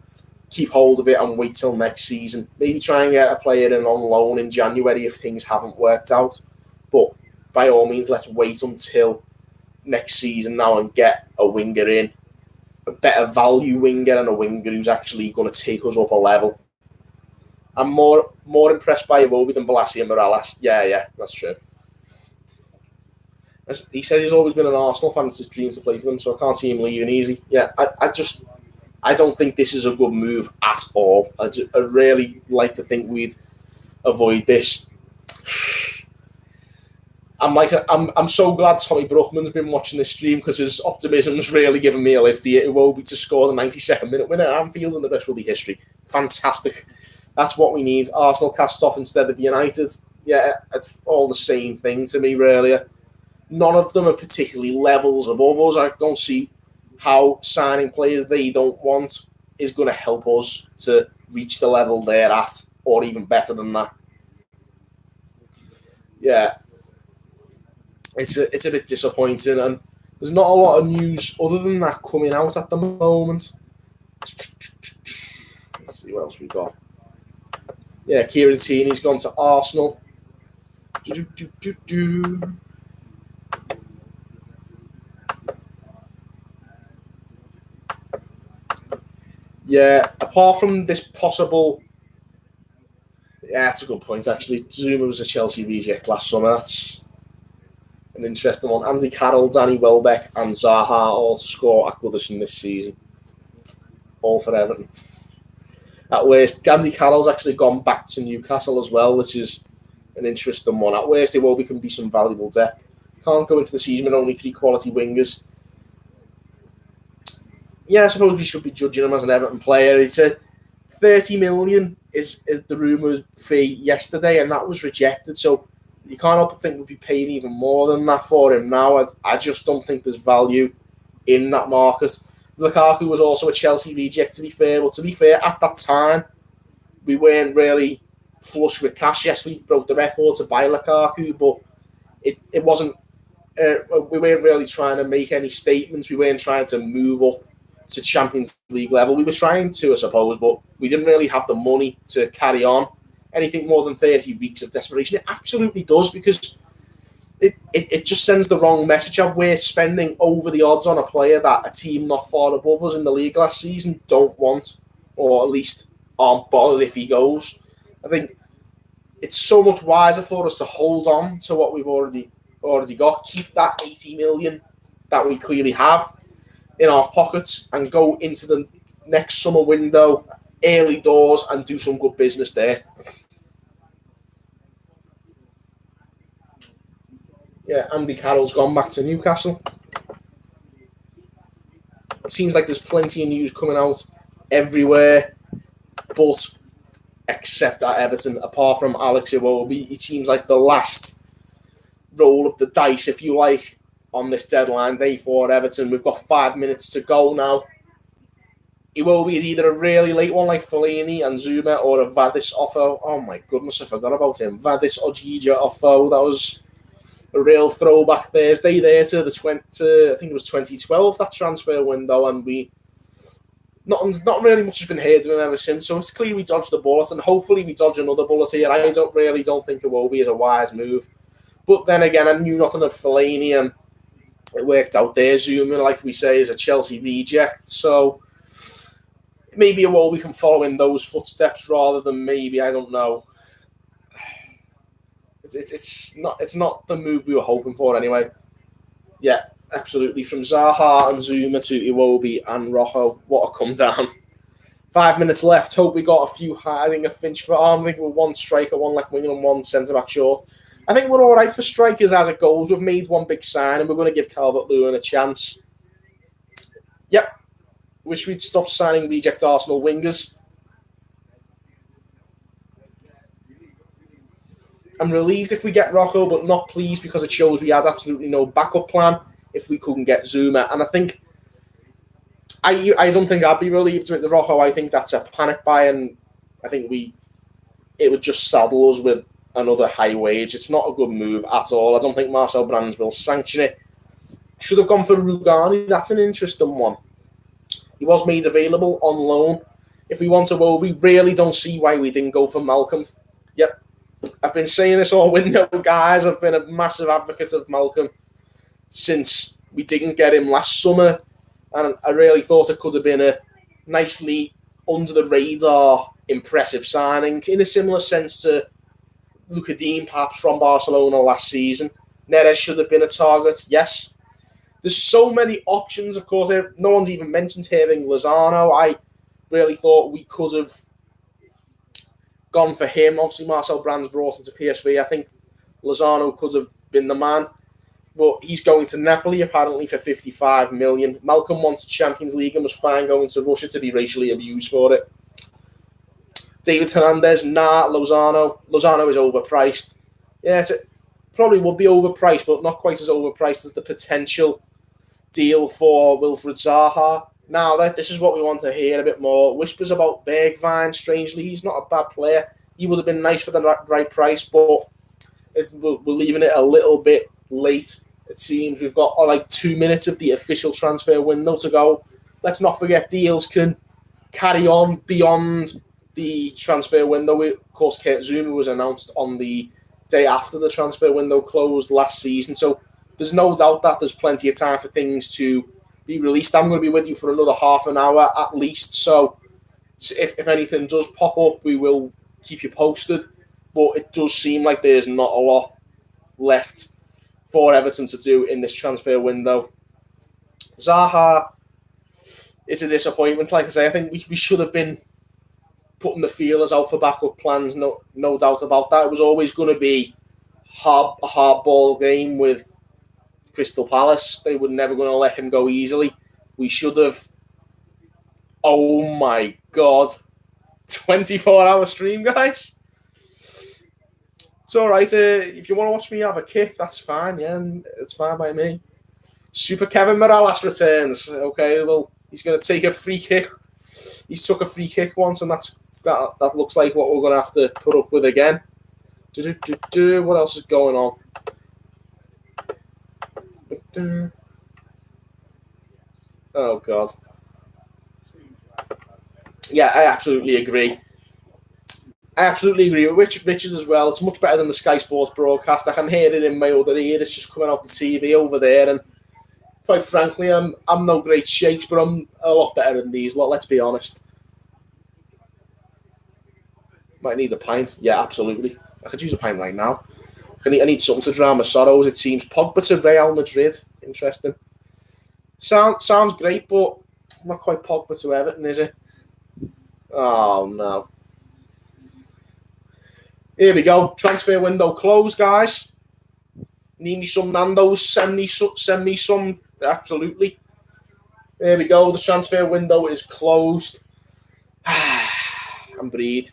Keep hold of it and wait till next season. Maybe try and get a player in on loan in January if things haven't worked out. But by all means, let's wait until next season now and get a winger in. A better value winger and a winger who's actually going to take us up a level. I'm more impressed by Iwobi than Balassi and Morales. Yeah, that's true. He says he's always been an Arsenal fan. It's his dream to play for them, so I can't see him leaving easy. Yeah, I don't think this is a good move at all. I'd really like to think we'd avoid this. I'm so glad Tommy Bruckman's been watching this stream, because his optimism's really given me a lift here. Iwobi to score the 92nd minute winner at Anfield, and the rest will be history. Fantastic. That's what we need. Arsenal cast off instead of United. Yeah, it's all the same thing to me, really. None of them are particularly levels above us. I don't see how signing players they don't want is going to help us to reach the level they're at, or even better than that. Yeah. It's a bit disappointing, and there's not a lot of news other than that coming out at the moment. Let's see what else we got. Yeah, Kieran Tierney's gone to Arsenal. Yeah, apart from this possible... Yeah, that's a good point, actually. Zuma was a Chelsea reject last summer. That's an interesting one. Andy Carroll, Danny Welbeck and Zaha all to score at Goodison this season. All for Everton. At worst, Andy Carroll's actually gone back to Newcastle as well, which is an interesting one. At worst, it will become some valuable depth. Can't go into the season with only 3 quality wingers. Yeah, I suppose we should be judging him as an Everton player. It's a 30 million is the rumour fee yesterday, and that was rejected. So you can't help but think we'll be paying even more than that for him now. I just don't think there's value in that market. Lukaku was also a Chelsea reject, to be fair. But to be fair, at that time, we weren't really flush with cash. Yes, we broke the record to buy Lukaku, but it wasn't We weren't really trying to make any statements. We weren't trying to move up to Champions League level. We were trying to, I suppose, but we didn't really have the money to carry on anything more than 30 weeks of desperation. It absolutely does, because it just sends the wrong message out. We're spending over the odds on a player that a team not far above us in the league last season don't want, or at least aren't bothered if he goes. I think it's so much wiser for us to hold on to what we've already got, keep that 80 million that we clearly have in our pockets, and go into the next summer window early doors and do some good business there. Yeah, Andy Carroll's gone back to Newcastle. It seems like there's plenty of news coming out everywhere, but except at Everton, apart from Alex Iwobi, it seems like the last roll of the dice, if you like, on this deadline day for Everton. We've got 5 minutes to go now. Iwobi is either a really late one like Fellaini and Zuma, or a Vadis Offo. Oh my goodness, I forgot about him. Vadis Ojija Offo. That was a real throwback Thursday there to I think it was 2012, that transfer window, and not really much has been heard of him ever since. So it's clear we dodged the bullet, and hopefully we dodge another bullet here. I don't think Iwobi is a wise move. But then again, I knew nothing of Fellaini, and it worked out there. Zuma, like we say, is a Chelsea reject. So maybe Iwobi can follow in those footsteps rather than maybe, I don't know. It's not the move we were hoping for anyway. Yeah, absolutely. From Zaha and Zuma to Iwobi and Rojo, what a come down. 5 minutes left. Hope we got a few high. I think a Finch for arm. I think we're one striker, one left winger, and one centre back short. I think we're all right for strikers as it goes. We've made one big sign, and we're going to give Calvert-Lewin a chance. Yep. Wish we'd stop signing reject Arsenal wingers. I'm relieved if we get Rojo, but not pleased, because it shows we had absolutely no backup plan if we couldn't get Zuma. And I think I don't think I'd be relieved with the Rojo. I think that's a panic buy, and I think it would just saddle us with another high wage. It's not a good move at all. I don't think Marcel Brands will sanction it. Should have gone for Rugani. That's an interesting one. He was made available on loan. If we want to go, we really don't see why we didn't go for Malcolm. Yep. I've been saying this all window, guys. I've been a massive advocate of Malcolm since we didn't get him last summer. And I really thought it could have been a nicely under-the-radar impressive signing, in a similar sense to Luka Dean, perhaps, from Barcelona last season. Neres should have been a target, yes. There's so many options, of course. No one's even mentioned Irving Lozano. I really thought we could have gone for him. Obviously, Marcel Brands brought him to PSV. I think Lozano could have been the man. But he's going to Napoli, apparently, for 55 million. Malcolm wants Champions League and was fine going to Russia to be racially abused for it. David Hernandez, Lozano. Lozano is overpriced. Yeah, probably would be overpriced, but not quite as overpriced as the potential deal for Wilfried Zaha. Now, this is what we want to hear a bit more. Whispers about Bergwijn, strangely. He's not a bad player. He would have been nice for the right price, but we're leaving it a little bit late, it seems. We've got like 2 minutes of the official transfer window to go. Let's not forget deals can carry on beyond the transfer window. Of course, Kurt Zuma was announced on the day after the transfer window closed last season, so there's no doubt that there's plenty of time for things to be released. I'm going to be with you for another half an hour at least, so if anything does pop up, we will keep you posted, but it does seem like there's not a lot left for Everton to do in this transfer window. Zaha, it's a disappointment. Like I say, I think we should have been putting the feelers out for backup plans, no doubt about that. It was always going to be a hardball game with Crystal Palace. They were never going to let him go easily. We should have... Oh my God. 24-hour stream, guys. It's all right. If you want to watch me have a kick, that's fine. Yeah, it's fine by me. Super Kevin Morales returns. Okay, well, he's going to take a free kick. He's took a free kick once, and that looks like what we're going to have to put up with again. What else is going on? Oh God. Yeah, I absolutely agree. I absolutely agree with Richard as well. It's much better than the Sky Sports broadcast. I can hear it in my other ear. It's just coming off the TV over there, and quite frankly, I'm no great shakes, but I'm a lot better than these lot. Let's be honest. Might need a pint. Yeah, absolutely. I could use a pint right now. I need something to drown my sorrows. It seems Pogba to Real Madrid. Interesting. Sounds great, but not quite Pogba to Everton, is it? Oh no. Here we go. Transfer window closed, guys. Need me some Nando's. Send me some. Absolutely. There we go. The transfer window is closed. And breathe.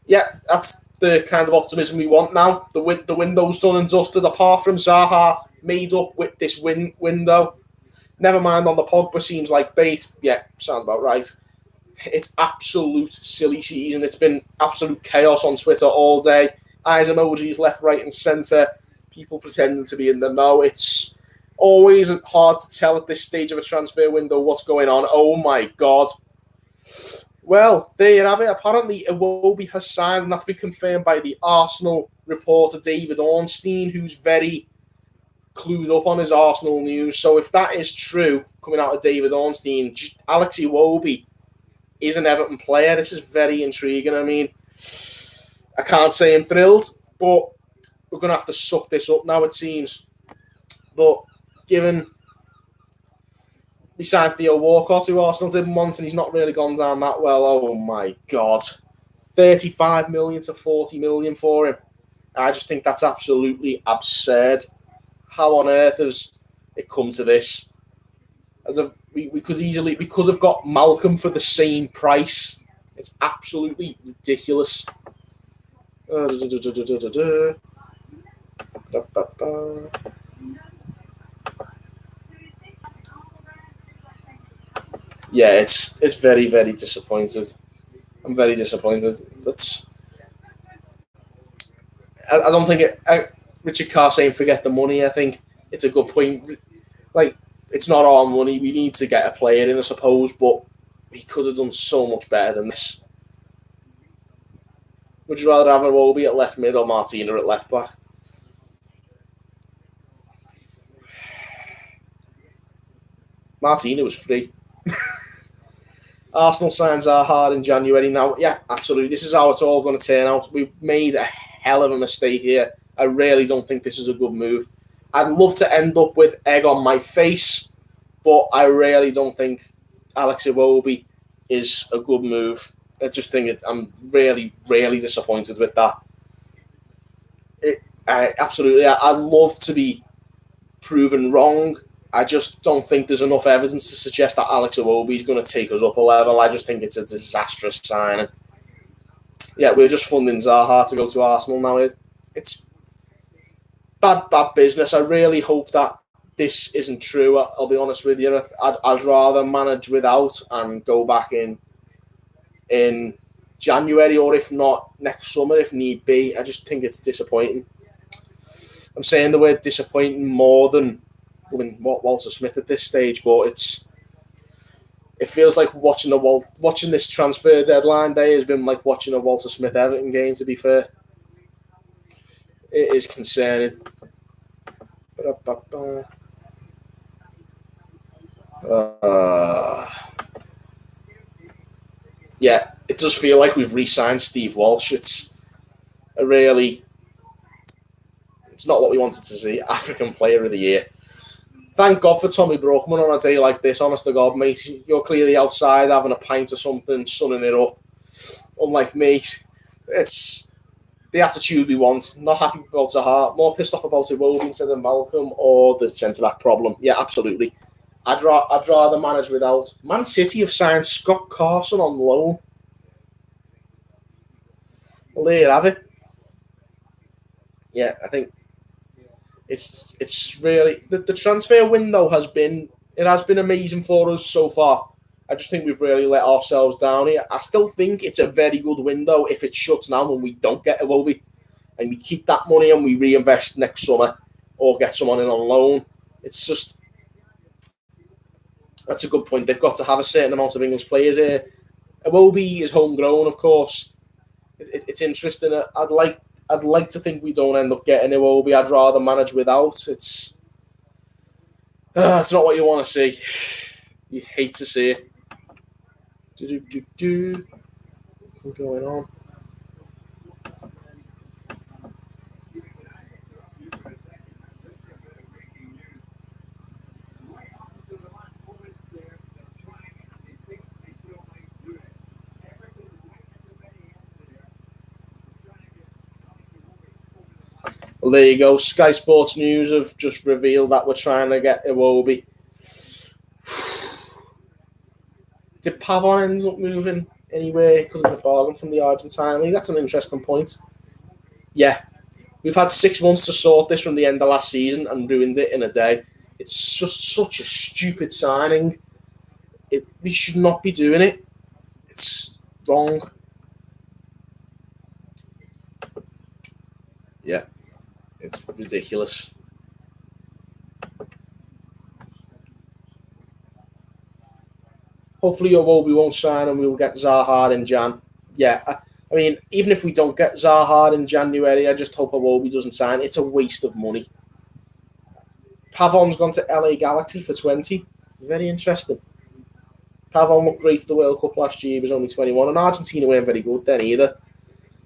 Yeah, that's the kind of optimism we want now. The window's done and dusted. Apart from Zaha, made up with this window. Never mind on the Pogba seems like bait. Yeah, sounds about right. It's absolute silly season. It's been absolute chaos on Twitter all day. Eyes emojis left, right, and centre. People pretending to be in the know. It's always hard to tell at this stage of a transfer window what's going on. Oh my God. Well, there you have it. Apparently, Iwobi has signed, and that's been confirmed by the Arsenal reporter David Ornstein, who's very clued up on his Arsenal news. So if that is true, coming out of David Ornstein, Alex Iwobi is an Everton player. This is very intriguing. I mean, I can't say I'm thrilled, but we're going to have to suck this up now, it seems. But given we signed Theo Walcott, who Arsenal didn't want, and he's not really gone down that well, oh my God. 35 million to 40 million for him. I just think that's absolutely absurd. How on earth has it come to this? We could have got Malcolm for the same price. It's absolutely ridiculous. Yeah, it's very, very disappointed. I'm very disappointed. I don't think Richard Carr saying forget the money. I think it's a good point. Like, it's not our money. We need to get a player in, I suppose, but he could have done so much better than this. Would you rather have Iwobi at left mid or Martina at left back? Martina was free. Arsenal signs are hard in January now. Yeah, absolutely. This is how it's all going to turn out. We've made a hell of a mistake here. I really don't think this is a good move. I'd love to end up with egg on my face, but I really don't think Alex Iwobi is a good move. I just think I'm really, really disappointed with that. Absolutely, I'd love to be proven wrong. I just don't think there's enough evidence to suggest that Alex Iwobi is going to take us up a level. I just think it's a disastrous signing. Yeah, we're just funding Zaha to go to Arsenal now. It's bad business. I really hope that this isn't true. I'll be honest with you. I'd rather manage without and go back in January, or if not, next summer if need be. I just think it's disappointing. I'm saying the word disappointing more than Walter Smith at this stage, but it feels like watching this transfer deadline day has been like watching a Walter Smith Everton game, to be fair. It is concerning. Yeah, it does feel like we've re-signed Steve Walsh. It's not what we wanted to see. African Player of the Year. Thank God for Tommy Brookman on a day like this. Honest to God, mate, you're clearly outside having a pint or something, sunning it up. Unlike me, it's the attitude we want. Not happy about Zaha, more pissed off about Iwobi instead of Malcolm or the centre-back problem. Yeah, absolutely. I'd rather manage without. Man City have signed Scott Carson on loan. Well, there you have it. Yeah, I think it's really the transfer window has been amazing for us so far. I just think we've really let ourselves down here. I still think it's a very good window if it shuts now and we don't get Iwobi and we keep that money and we reinvest next summer, or get someone in on loan. It's just, that's a good point. They've got to have a certain amount of English players here. Iwobi is homegrown, of course. It's interesting. I'd like to think we don't end up getting Iwobi. I'd rather manage without. It's not what you want to see. You hate to see it. What's going on? Well, there you go. Sky Sports News have just revealed that we're trying to get Iwobi. Did Pavon end up moving anywhere because of a bargain from the Argentine League? That's an interesting point. Yeah. We've had 6 months to sort this from the end of last season and ruined it in a day. It's just such a stupid signing. We should not be doing it. It's wrong. Yeah. It's ridiculous. Hopefully Iwobi won't sign and we'll get Zaha in Jan. Yeah, I mean, even if we don't get Zaha in January, I just hope Iwobi doesn't sign. It's a waste of money. Pavon's gone to LA Galaxy for 20. Very interesting. Pavon looked great at the World Cup last year. He was only 21. And Argentina weren't very good then either.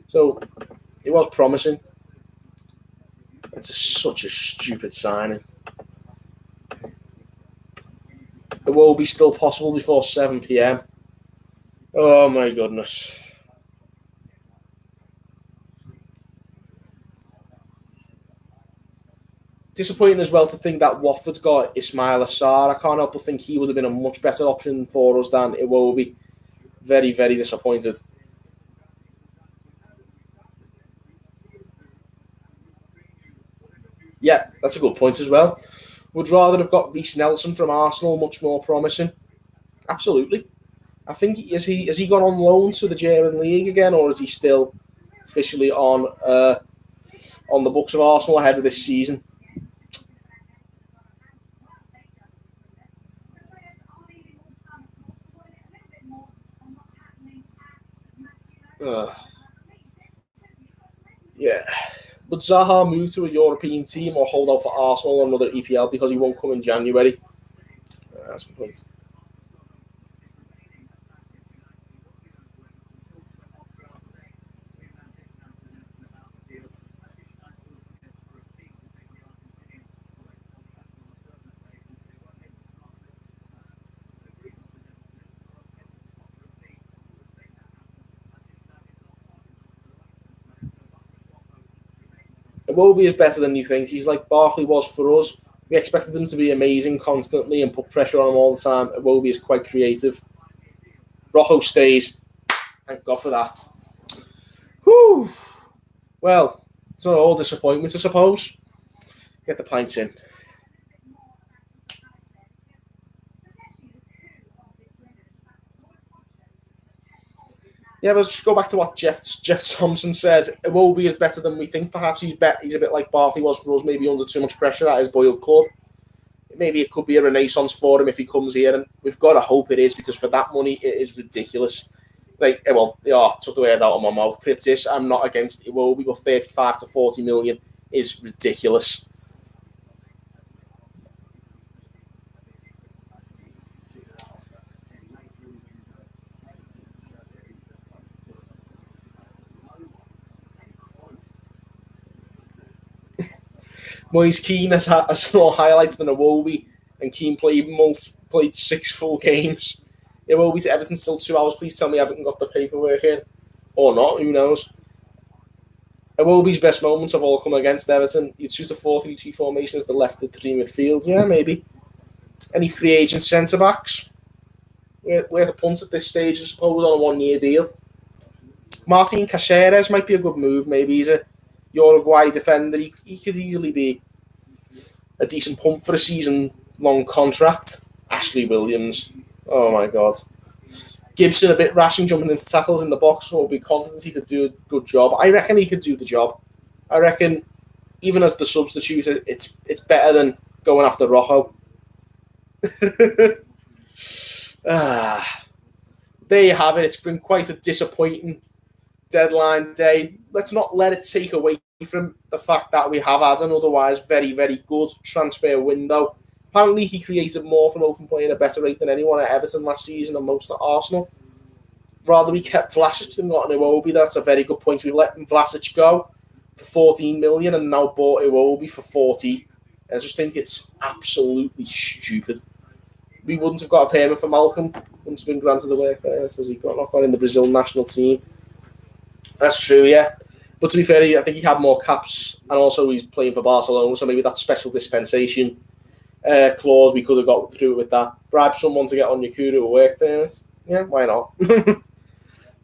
So it was promising. It's such a stupid signing. It will be still possible before 7 p.m. Oh my goodness. Disappointing as well to think that Watford got Ismail Assar. I can't help but think he would have been a much better option for us than Iwobi. Very, very disappointed. Yeah, that's a good point as well. Would rather have got Reece Nelson from Arsenal, much more promising. Absolutely. I think has he gone on loan to the German league again, or is he still officially on the books of Arsenal ahead of this season? Yeah. Would Zaha move to a European team or hold out for Arsenal or another EPL because he won't come in January? That's a good point. Iwobi is better than you think. He's like Barkley was for us. We expected him to be amazing constantly and put pressure on him all the time. Iwobi is quite creative. Rojo stays. Thank God for that. Whew. Well, it's not all disappointment, I suppose. Get the pints in. Yeah, let's just go back to what Jeff Thompson said. Iwobi is better than we think. Perhaps he's a bit like Barkley was for us, maybe under too much pressure at his boyhood club. Maybe it could be a renaissance for him if he comes here, and we've got to hope it is, because for that money, it is ridiculous. Took the words out of my mouth. Cryptis, I'm not against Iwobi, but 35 to 40 million is ridiculous. Moise Keane has more highlights than Iwobi, and Keane played 6 full games. Iwobi to Everton still 2 hours. Please tell me Everton got the paperwork in. Or not, who knows? Iwobi's best moments have all come against Everton. Your 2 to 4-3-2 formation is the left to 3 midfield. Yeah, maybe. Any free agent centre-backs? Worth a punt at this stage, I suppose, on a 1-year deal. Martin Caceres might be a good move. Maybe he's a Uruguay defender. He could easily be a decent punt for a season-long contract. Ashley Williams. Oh, my God. Gibson a bit rash and jumping into tackles in the box, so I'll be confident he could do a good job. I reckon he could do the job. I reckon even as the substitute, it's better than going after Rojo. There you have it. It's been quite a disappointing deadline day. Let's not let it take away from the fact that we have had an otherwise very, very good transfer window. Apparently, he created more from open play at a better rate than anyone at Everton last season and most at Arsenal. Rather, we kept Vlasic than got an Iwobi. That's a very good point. We let Vlasic go for 14 million and now bought Iwobi for 40. I just think it's absolutely stupid. We wouldn't have got a payment for Malcolm. Wouldn't have been granted the work there, as he got in the Brazil national team. That's true, yeah. But to be fair, I think he had more caps, and also he's playing for Barcelona, so maybe that special dispensation clause, we could have got through with that. Bribe someone to get on Yakuru a work permit. Yeah, why not?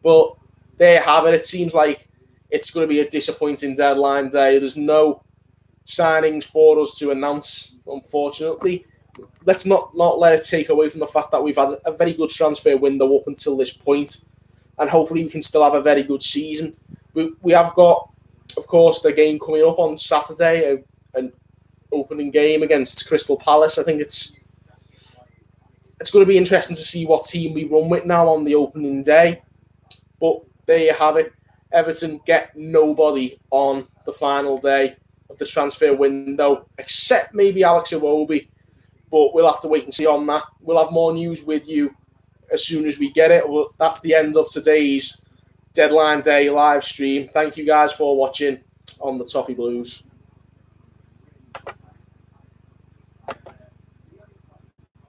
But there you have it. It seems like it's going to be a disappointing deadline day. There's no signings for us to announce, unfortunately. Let's not let it take away from the fact that we've had a very good transfer window up until this point, and hopefully we can still have a very good season. We have got, of course, the game coming up on Saturday, an opening game against Crystal Palace. I think it's going to be interesting to see what team we run with now on the opening day. But there you have it. Everton get nobody on the final day of the transfer window, except maybe Alex Iwobi. But we'll have to wait and see on that. We'll have more news with you as soon as we get it. Well, that's the end of today's Deadline Day live stream. Thank you guys for watching on the Toffee Blues.